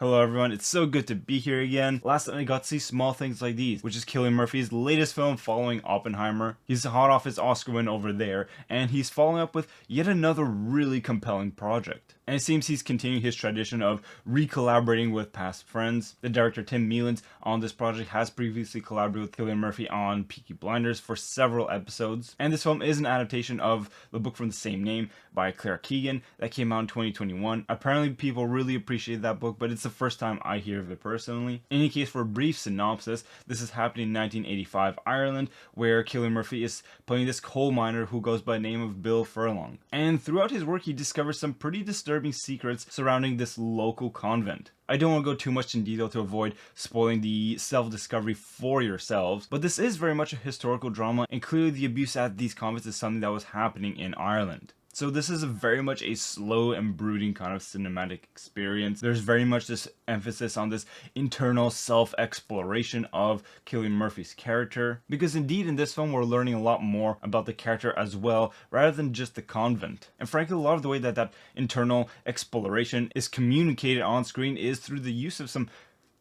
Hello everyone, it's so good to be here again. Last time I got to see small things like these, which is Cillian Murphy's latest film following Oppenheimer. He's hot off his Oscar win over there, and he's following up with yet another really compelling project. And it seems he's continuing his tradition of re-collaborating with past friends. The director Tim Mealins on this project has previously collaborated with Cillian Murphy on Peaky Blinders for several episodes. And this film is an adaptation of the book from the same name by Claire Keegan that came out in 2021. Apparently people really appreciate that book, but it's the first time I hear of it personally. In any case, for a brief synopsis, this is happening in 1985 Ireland, where Cillian Murphy is playing this coal miner who goes by the name of Bill Furlong. And throughout his work, he discovers some pretty disturbing secrets surrounding this local convent. I don't want to go too much in detail to avoid spoiling the self-discovery for yourselves, but this is very much a historical drama, and clearly the abuse at these convents is something that was happening in Ireland. So this is very much a slow and brooding kind of cinematic experience. There's very much this emphasis on this internal self-exploration of Cillian Murphy's character, because indeed in this film we're learning a lot more about the character as well, rather than just the convent. And frankly, a lot of the way that internal exploration is communicated on screen is through the use of some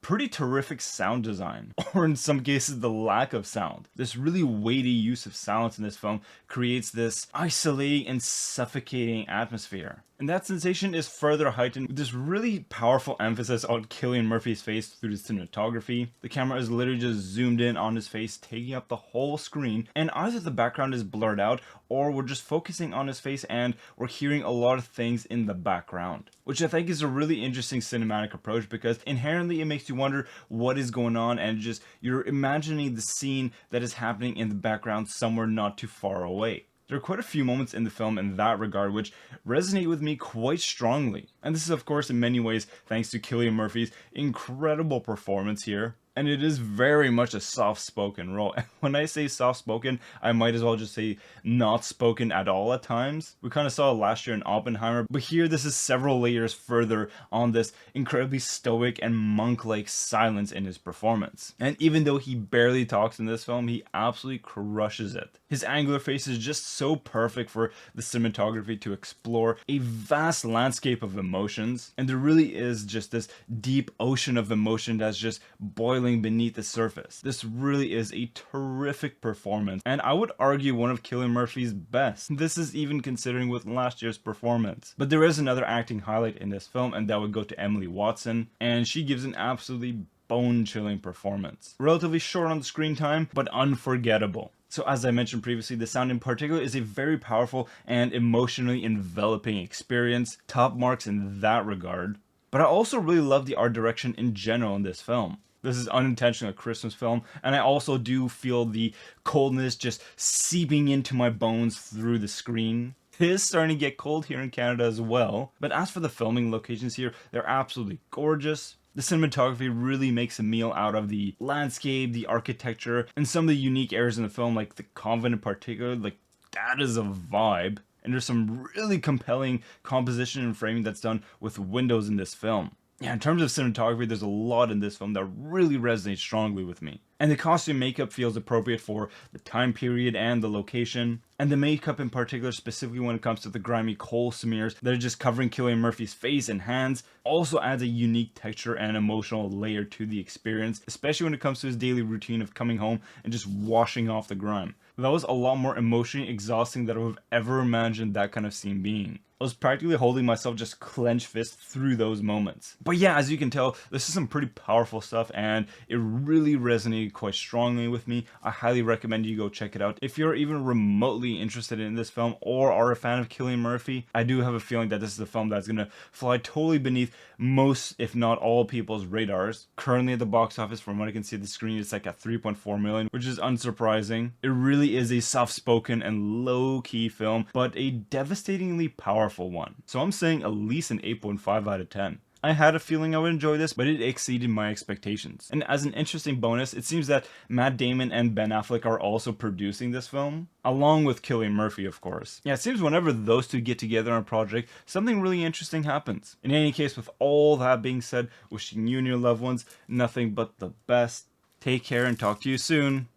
pretty terrific sound design, or in some cases the lack of sound. This really weighty use of silence in this film creates this isolating and suffocating atmosphere. And that sensation is further heightened with this really powerful emphasis on Cillian Murphy's face through the cinematography. The camera is literally just zoomed in on his face, taking up the whole screen, and either the background is blurred out or we're just focusing on his face and we're hearing a lot of things in the background, which I think is a really interesting cinematic approach, because inherently it makes you wonder what is going on, and just you're imagining the scene that is happening in the background somewhere not too far away. There are quite a few moments in the film in that regard which resonate with me quite strongly. And this is of course in many ways thanks to Cillian Murphy's incredible performance here. And it is very much a soft-spoken role. And when I say soft-spoken, I might as well just say not spoken at all at times. We kind of saw it last year in Oppenheimer, but here this is several layers further on this incredibly stoic and monk-like silence in his performance. And even though he barely talks in this film, he absolutely crushes it. His angular face is just so perfect for the cinematography to explore a vast landscape of emotions, and there really is just this deep ocean of emotion that's just boiling beneath the surface. This really is a terrific performance, and I would argue one of Cillian Murphy's best. This is even considering with last year's performance. But there is another acting highlight in this film, and that would go to Emily Watson, and she gives an absolutely bone-chilling performance. Relatively short on the screen time, but unforgettable. So as I mentioned previously, the sound in particular is a very powerful and emotionally enveloping experience. Top marks in that regard. But I also really love the art direction in general in this film. This is unintentionally a Christmas film, and I also do feel the coldness just seeping into my bones through the screen. It is starting to get cold here in Canada as well, but as for the filming locations here, they're absolutely gorgeous. The cinematography really makes a meal out of the landscape, the architecture, and some of the unique areas in the film, like the convent in particular. Like, that is a vibe. And there's some really compelling composition and framing that's done with windows in this film. Yeah, in terms of cinematography, there's a lot in this film that really resonates strongly with me. And the costume makeup feels appropriate for the time period and the location. And the makeup in particular, specifically when it comes to the grimy coal smears that are just covering Cillian Murphy's face and hands, also adds a unique texture and emotional layer to the experience, especially when it comes to his daily routine of coming home and just washing off the grime. That was a lot more emotionally exhausting than I would have ever imagined that kind of scene being. I was practically holding myself just clenched fist through those moments. But yeah, as you can tell, this is some pretty powerful stuff, and it really resonated quite strongly with me. I highly recommend you go check it out. If you're even remotely interested in this film or are a fan of Cillian Murphy, I do have a feeling that this is a film that's gonna fly totally beneath most, if not all, people's radars. Currently at the box office, from what I can see at the screen, it's like at 3.4 million, which is unsurprising. It really is a soft-spoken and low-key film, but a devastatingly powerful one. So I'm saying at least an 8.5 out of 10. I had a feeling I would enjoy this, but it exceeded my expectations. And as an interesting bonus, it seems that Matt Damon and Ben Affleck are also producing this film, along with Cillian Murphy, of course. Yeah, it seems whenever those two get together on a project, something really interesting happens. In any case, with all that being said, wishing you and your loved ones nothing but the best. Take care and talk to you soon.